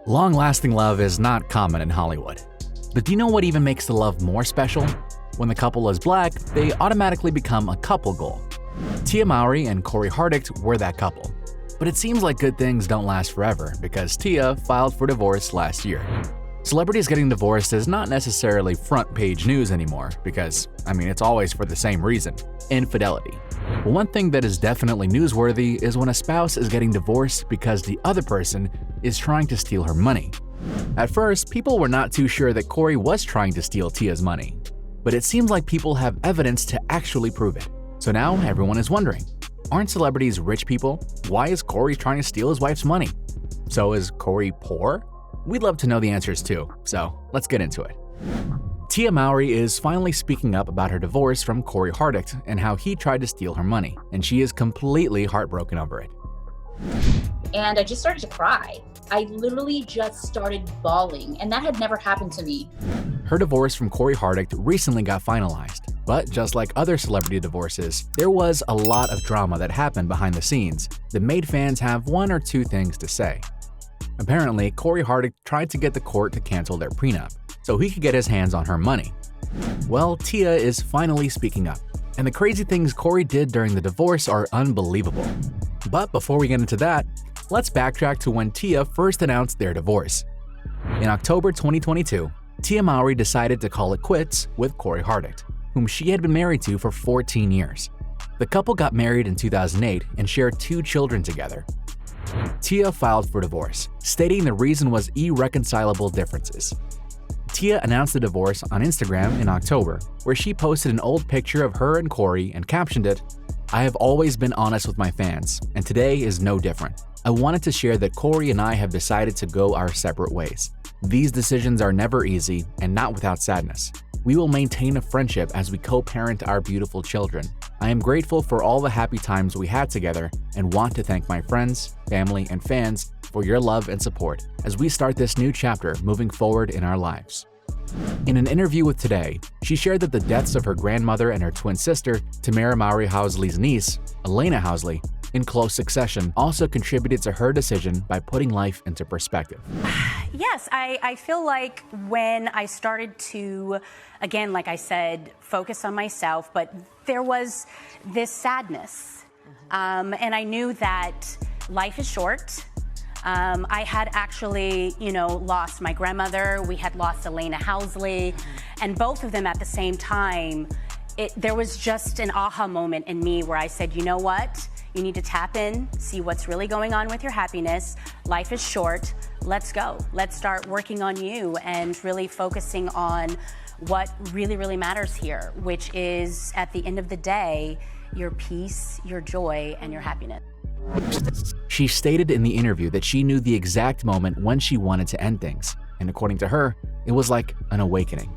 Long-lasting love is not common in Hollywood. But do you know what even makes the love more special? When the couple is black, they automatically become a couple goal. Tia Mowry and Cory Hardict were that couple. But it seems like good things don't last forever because Tia filed for divorce last year. Celebrities getting divorced is not necessarily front-page news anymore because, it's always for the same reason – infidelity. But one thing that is definitely newsworthy is when a spouse is getting divorced because the other person is trying to steal her money. At first, people were not too sure that Cory was trying to steal Tia's money. But it seems like people have evidence to actually prove it. So now everyone is wondering, aren't celebrities rich people? Why is Cory trying to steal his wife's money? So is Cory poor? We'd love to know the answers too, so let's get into it. Tia Mowry is finally speaking up about her divorce from Cory Hardict and how he tried to steal her money, and she is completely heartbroken over it. And I just started to cry. I literally just started bawling, and that had never happened to me. Her divorce from Cory Hardict recently got finalized, but just like other celebrity divorces, there was a lot of drama that happened behind the scenes that made fans have one or two things to say. Apparently, Cory Hardict tried to get the court to cancel their prenup so he could get his hands on her money. Well, Tia is finally speaking up, and the crazy things Cory did during the divorce are unbelievable. But before we get into that, let's backtrack to when Tia first announced their divorce. In October 2022, Tia Mowry decided to call it quits with Cory Hardict, whom she had been married to for 14 years. The couple got married in 2008 and shared 2 children together. Tia filed for divorce, stating the reason was irreconcilable differences. Tia announced the divorce on Instagram in October, where she posted an old picture of her and Cory and captioned it, "I have always been honest with my fans, and today is no different. I wanted to share that Cory and I have decided to go our separate ways. These decisions are never easy and not without sadness. We will maintain a friendship as we co-parent our beautiful children. I am grateful for all the happy times we had together and want to thank my friends, family, and fans for your love and support as we start this new chapter moving forward in our lives." In an interview with Today, she shared that the deaths of her grandmother and her twin sister, Tamara Mowry Housley's niece, Elena Housley, in close succession also contributed to her decision by putting life into perspective. Yes, I feel like when I started to, again, like I said, focus on myself, but there was this sadness. And I knew that life is short. I had actually, lost my grandmother. We had lost Elena Housley. And both of them at the same time, there was just an aha moment in me where I said, you know what? You need to tap in, see what's really going on with your happiness. Life is short. Let's go. Let's start working on you and really focusing on what really, really matters here, which is, at the end of the day, your peace, your joy, and your happiness. She stated in the interview that she knew the exact moment when she wanted to end things, and according to her, it was like an awakening.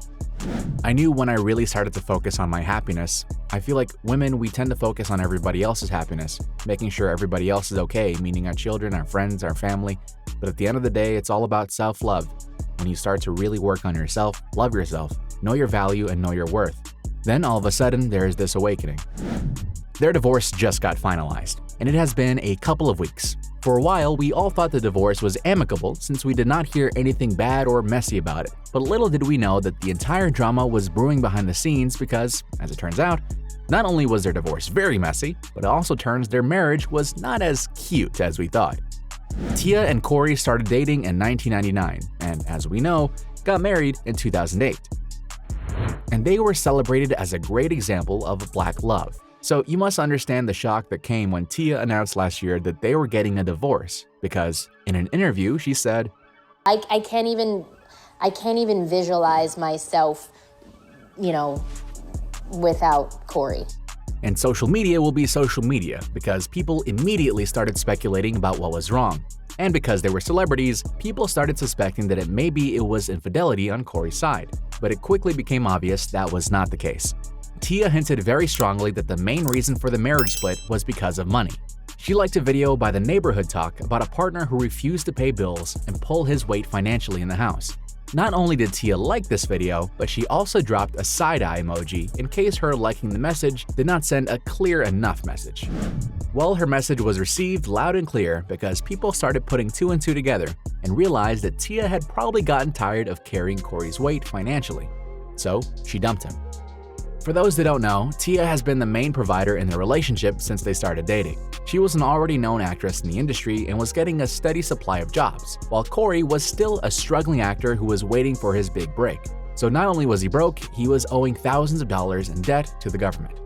"I knew when I really started to focus on my happiness. I feel like women, we tend to focus on everybody else's happiness, making sure everybody else is okay, meaning our children, our friends, our family. But at the end of the day, it's all about self-love. When you start to really work on yourself, love yourself, know your value, and know your worth, then all of a sudden, there is this awakening." Their divorce just got finalized, and it has been a couple of weeks. For a while, we all thought the divorce was amicable since we did not hear anything bad or messy about it. But little did we know that the entire drama was brewing behind the scenes because, as it turns out, not only was their divorce very messy, but it also turns their marriage was not as cute as we thought. Tia and Cory started dating in 1999, and as we know, got married in 2008. And they were celebrated as a great example of black love. So you must understand the shock that came when Tia announced last year that they were getting a divorce, because in an interview she said, I can't even visualize myself, without Cory. And social media will be social media because people immediately started speculating about what was wrong. And because they were celebrities, people started suspecting that maybe it was infidelity on Cory's side. But it quickly became obvious that was not the case. Tia hinted very strongly that the main reason for the marriage split was because of money. She liked a video by The Neighborhood Talk about a partner who refused to pay bills and pull his weight financially in the house. Not only did Tia like this video, but she also dropped a side-eye emoji in case her liking the message did not send a clear enough message. Well, her message was received loud and clear because people started putting two and two together and realized that Tia had probably gotten tired of carrying Cory's weight financially. So she dumped him. For those that don't know, Tia has been the main provider in their relationship since they started dating. She was an already known actress in the industry and was getting a steady supply of jobs, while Cory was still a struggling actor who was waiting for his big break. So not only was he broke, he was owing thousands of dollars in debt to the government.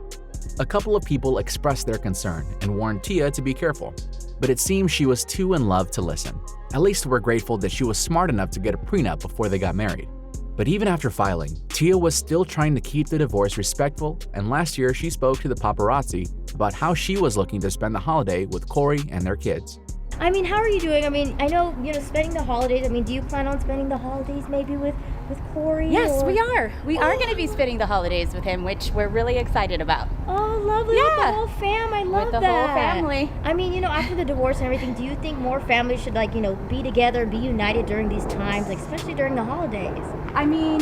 A couple of people expressed their concern and warned Tia to be careful, but it seems she was too in love to listen. At least we're grateful that she was smart enough to get a prenup before they got married. But even after filing, Tia was still trying to keep the divorce respectful, and last year she spoke to the paparazzi about how she was looking to spend the holiday with Cory and their kids. I mean, how are you doing? I mean, I know, spending the holidays. I mean, do you plan on spending the holidays maybe with Cory? Yes, we are. We are going to be spending the holidays with him, which we're really excited about. Oh, lovely. Yeah. With the whole fam. I love that. With the whole family. I mean, after the divorce and everything, do you think more families should, be together, be united during these times, especially during the holidays? I mean,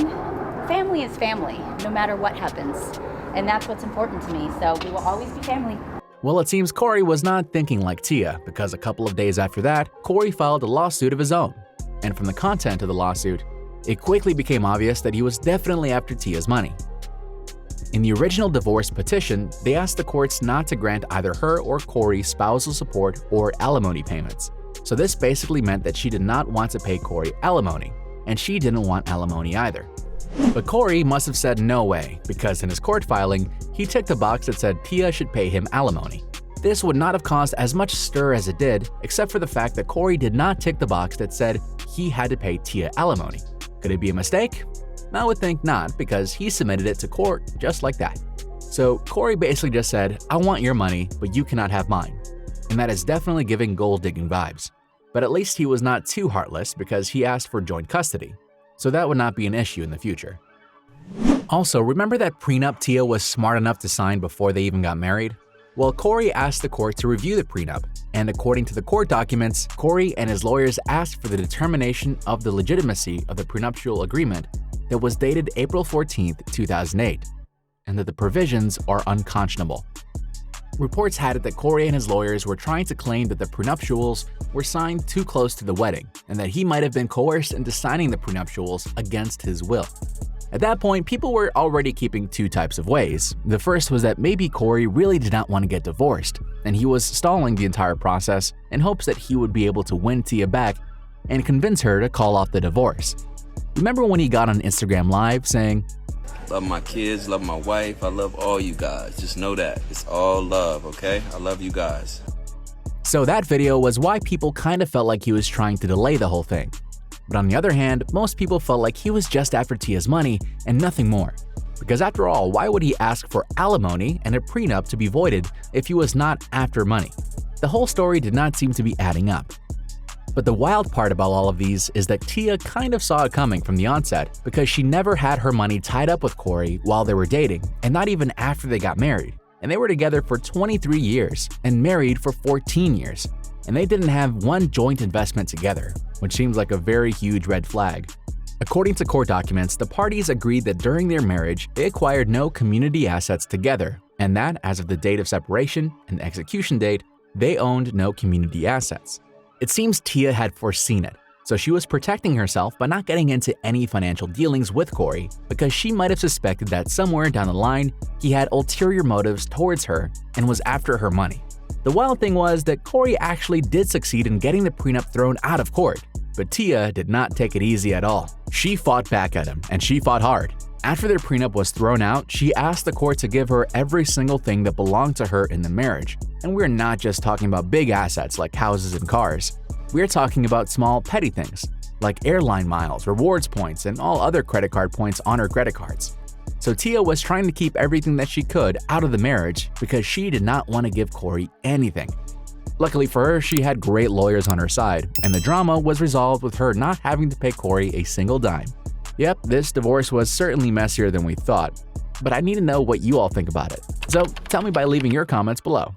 family is family, no matter what happens. And that's what's important to me. So we will always be family. Well, it seems Cory was not thinking like Tia, because a couple of days after that, Cory filed a lawsuit of his own. And from the content of the lawsuit, it quickly became obvious that he was definitely after Tia's money. In the original divorce petition, they asked the courts not to grant either her or Cory spousal support or alimony payments. So this basically meant that she did not want to pay Cory alimony, and she didn't want alimony either. But Cory must have said no way, because in his court filing, he ticked a box that said Tia should pay him alimony. This would not have caused as much stir as it did, except for the fact that Cory did not tick the box that said he had to pay Tia alimony. Could it be a mistake? I would think not, because he submitted it to court just like that. So Cory basically just said, I want your money, but you cannot have mine. And that is definitely giving gold-digging vibes. But at least he was not too heartless, because he asked for joint custody. So that would not be an issue in the future. Also, remember that prenup Tia was smart enough to sign before they even got married? Well, Cory asked the court to review the prenup, and according to the court documents, Cory and his lawyers asked for the determination of the legitimacy of the prenuptial agreement that was dated April 14, 2008, and that the provisions are unconscionable. Reports had it that Cory and his lawyers were trying to claim that the prenuptials were signed too close to the wedding, and that he might have been coerced into signing the prenuptials against his will. At that point, people were already keeping two types of ways. The first was that maybe Cory really did not want to get divorced, and he was stalling the entire process in hopes that he would be able to win Tia back and convince her to call off the divorce. Remember when he got on Instagram Live saying, Love my kids, love my wife, I love all you guys. Just know that. It's all love, okay? I love you guys. So that video was why people kind of felt like he was trying to delay the whole thing. But on the other hand, most people felt like he was just after Tia's money and nothing more. Because after all, why would he ask for alimony and a prenup to be voided if he was not after money? The whole story did not seem to be adding up. But the wild part about all of these is that Tia kind of saw it coming from the onset, because she never had her money tied up with Cory while they were dating, and not even after they got married. And they were together for 23 years and married for 14 years. And they didn't have one joint investment together, which seems like a very huge red flag. According to court documents, the parties agreed that during their marriage, they acquired no community assets together, and that as of the date of separation and the execution date, they owned no community assets. It seems Tia had foreseen it, so she was protecting herself by not getting into any financial dealings with Cory, because she might have suspected that somewhere down the line, he had ulterior motives towards her and was after her money. The wild thing was that Cory actually did succeed in getting the prenup thrown out of court, but Tia did not take it easy at all. She fought back at him, and she fought hard. After their prenup was thrown out, she asked the court to give her every single thing that belonged to her in the marriage. And we're not just talking about big assets like houses and cars. We're talking about small, petty things, like airline miles, rewards points, and all other credit card points on her credit cards. So Tia was trying to keep everything that she could out of the marriage because she did not want to give Cory anything. Luckily for her, she had great lawyers on her side, and the drama was resolved with her not having to pay Cory a single dime. Yep, this divorce was certainly messier than we thought, but I need to know what you all think about it. So tell me by leaving your comments below.